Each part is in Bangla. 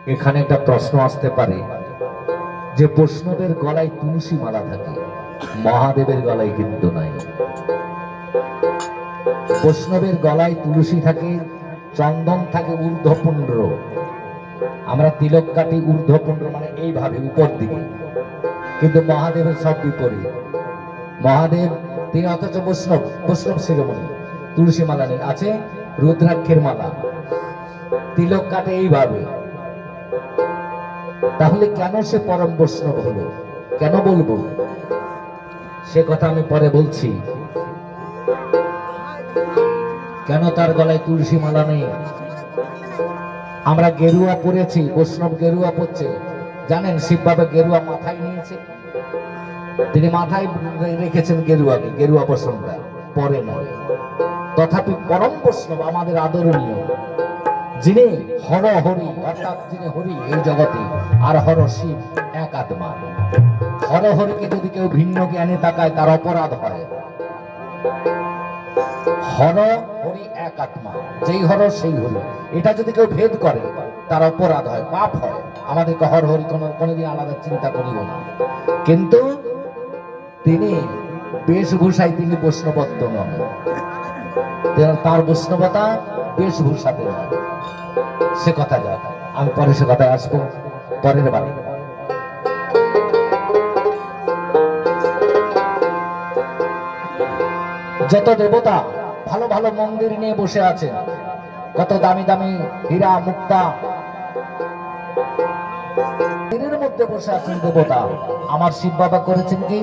এখানে একটা প্রশ্ন আসতে পারে যে বৈষ্ণবের গলায় তুলসী মালা থাকে, মহাদেবের গলায় কিন্তু নাই। বৈষ্ণবের গলায় তুলসী থাকে, চন্দন থাকে ঊর্ধ্বপুণ্ড। আমরা তিলক কাটি ঊর্ধ্বপুণ্ড মানে এইভাবে উপর দিকে, কিন্তু মহাদেবের সব বিপরীত। মহাদেব তিনি অথচ বৈষ্ণব, বৈষ্ণব শিরোমণি, তুলসী মালা নেই, আছে রুদ্রাক্ষের মালা, তিলক কাটে এইভাবে। তাহলে কেন সে পরম বৈষ্ণব হলো, কেন বলবো সে কথা আমি পরে বলছি। কেন তার গলায় তুলসী মালা নেই? আমরা গেরুয়া পরেছি, বৈষ্ণব গেরুয়া পরছে, জানেন শিব বাবা গেরুয়া মাথায় নিয়েছে, তিনি মাথায় রেখেছেন গেরুয়াকে, গেরুয়া বসনটা পরে নয়। তথাপি পরম বৈষ্ণব আমাদের আদরণীয়, যিনি হর হরি, অর্থাৎ যিনি হরি এই জগতে, আর হর শিব এক আত্মা। হর হরিকে যদি কেউ ভিন্ন জ্ঞানে তাকায় তার অপরাধ হয়। হর হরি এক আত্মা, যেই হর সেই হরি, এটা যদি কেউ ভেদ করে তার অপরাধ হয়, পাপ হয়। আমাদেরকে হর হরি কোনোদিন আলাদা চিন্তা করিব না। কিন্তু তিনি বেশভূষায় তিনি বৈষ্ণবত্ব নন, তার বৈষ্ণবতা বেশভূষাতে নয়। সে কথা যাক, আমি পরে সে কথায় আসবো পরের বারে। যত দেবতা ভালো ভালো মন্দির নিয়ে বসে আছে, কত দামি দামি হীরা মুক্তা মন্দিরের মধ্যে বসে আছেন দেবতা। আমার শিব বাবা করেছেন কি?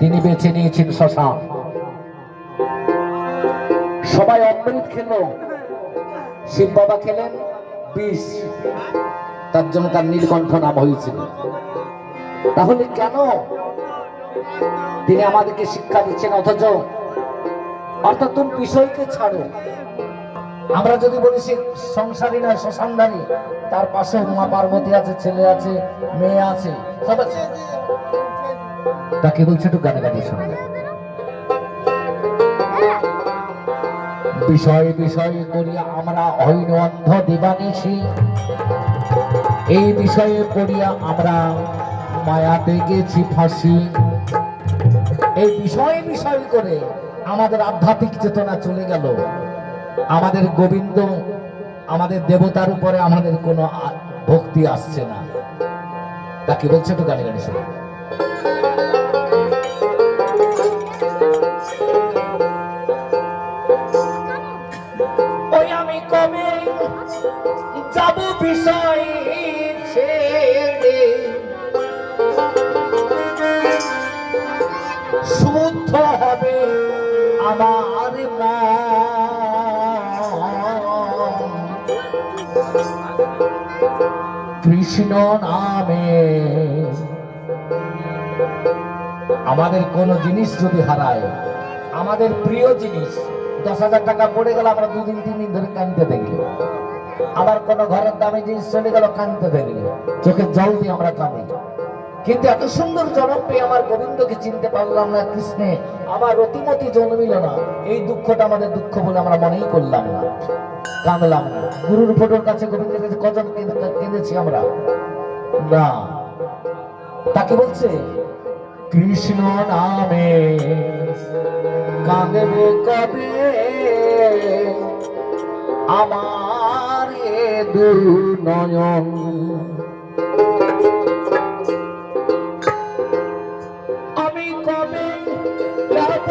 তিনি বেছে নিয়েছেন শ্মশান। সবাই অমৃত খেল, শিব বাবা খেলেন বিষ, তার জন্য তার নীলকণ্ঠ নাম হয়েছিল। তাহলে কেন তিনি আমাদেরকে শিক্ষা দিচ্ছেন? অর্থাৎ তুমি বিষয়কে ছাড়ো। আমরা যদি বলি সে সংসারী নয়, শ্মশানদারী, তার পাশে মা পার্বতী আছে, ছেলে আছে, মেয়ে আছে, সব আছে, তাকে বলছে একটু গানে গানে শোনা। বিষয় বিষয় করিয়া আমরা হইন অন্ধ দিবানিশি, এই বিষয়ে পড়িয়া আমরা মায়াতে গেছি ফাঁসি। এই বিষয় বিষয় করে আমাদের আধ্যাত্মিক চেতনা চলে গেল, আমাদের গোবিন্দ, আমাদের দেবতার উপরে আমাদের কোনো ভক্তি আসছে না। তাকে বলছে একটু গানে গানে শোনা। ওই আমি কবে যাব বিষয় ছেড়ে, শুদ্ধ হবে আমার কৃষ্ণ নামে। আমাদের কোন জিনিস যদি হারায়, আমাদের প্রিয় জিনিস, 10,000 টাকা পড়ে গেল, আমরা 2 দিন 3 দিন ধরে কাঁদতে দেখলি। আবার কোন ঘরের দামি জিনিস চলে গেল, কাঁদতে দেখলি, চোখে জল দিয়ে আমরা কাঁদি। কিন্তু এত সুন্দর জনপ্রিয় আমার গোবিন্দকে চিনতে পারলাম না, কৃষ্ণে আমার রতিমতি জন্মিল না, এই দুঃখটা আমাদের দুঃখ বলে আমরা মনেই করলাম না, কাঁদলাম না। গুরুর ফটোর কাছে গোবিন্দের কাছে কজন কেঁদেছি আমরা না। তাকে বলছে কৃষ্ণ নামে কাঁদবে কবে আমার এ দুর্নয়ন। আমি কবে যাব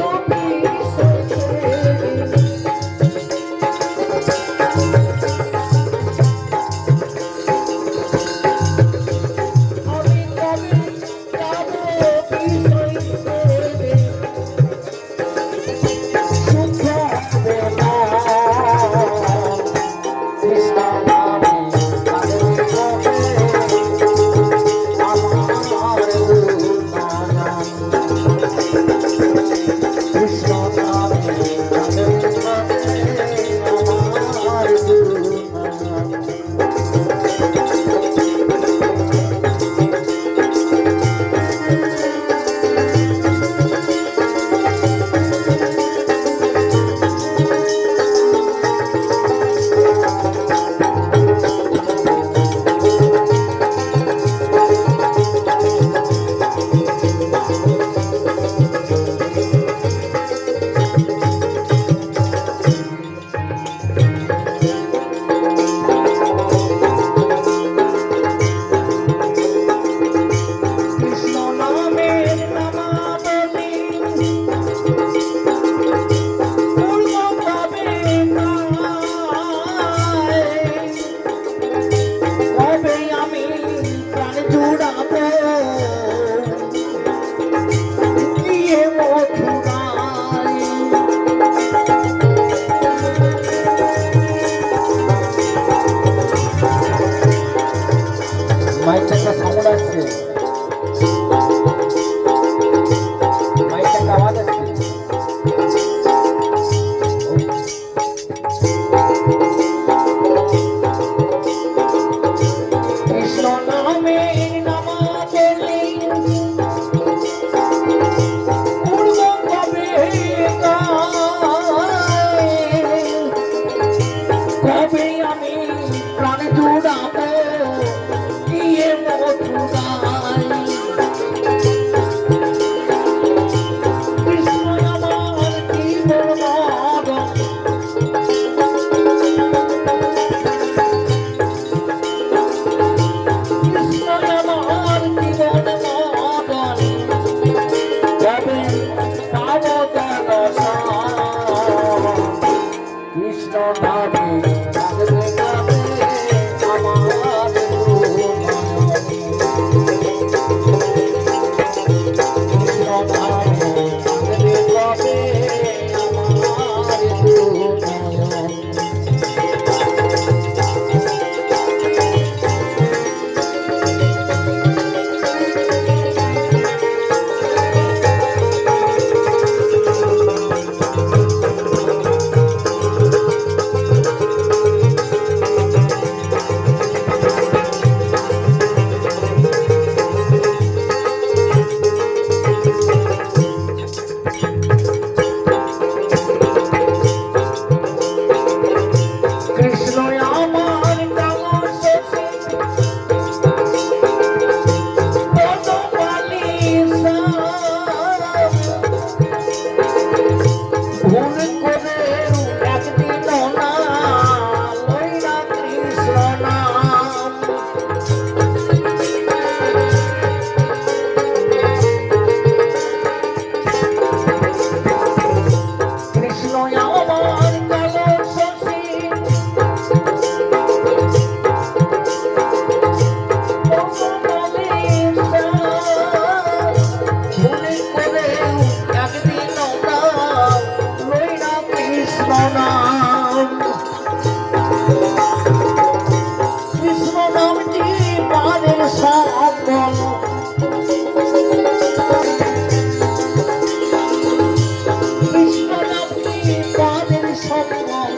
কৃষ্ণ নামে পাদের সম্মান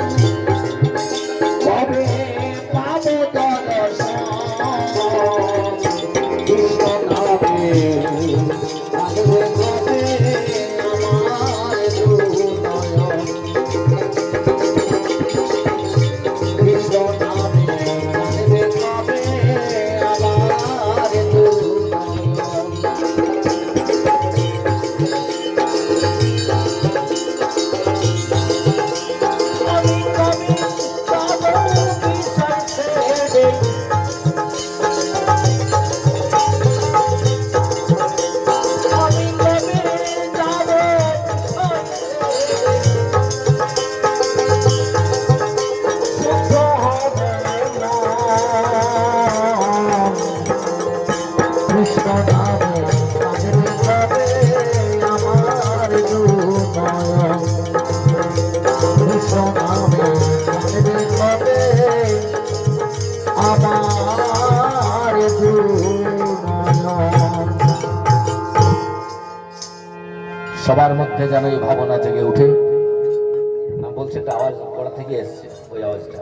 কবে পাবো দর্শন কৃষ্ণ নামে পাদবে কবে আমার দুনয়ন কৃষ্ণ নামে পাদবে কবে আমার দুনয়ন আমি কবে পাবো বিষয় ছেড়ে আমি কবে যাবো শুদ্ধ হবে না কৃষ্ণ নামে পাদবে কবে আমার দুনয়ন কৃষ্ণ নামে পাদবে কবে আমার দুনয়ন সবার মধ্যে যেন এই ভাবনা জেগে উঠে না বলছে একটা আওয়াজ করা থেকে এসছে ওই আওয়াজটা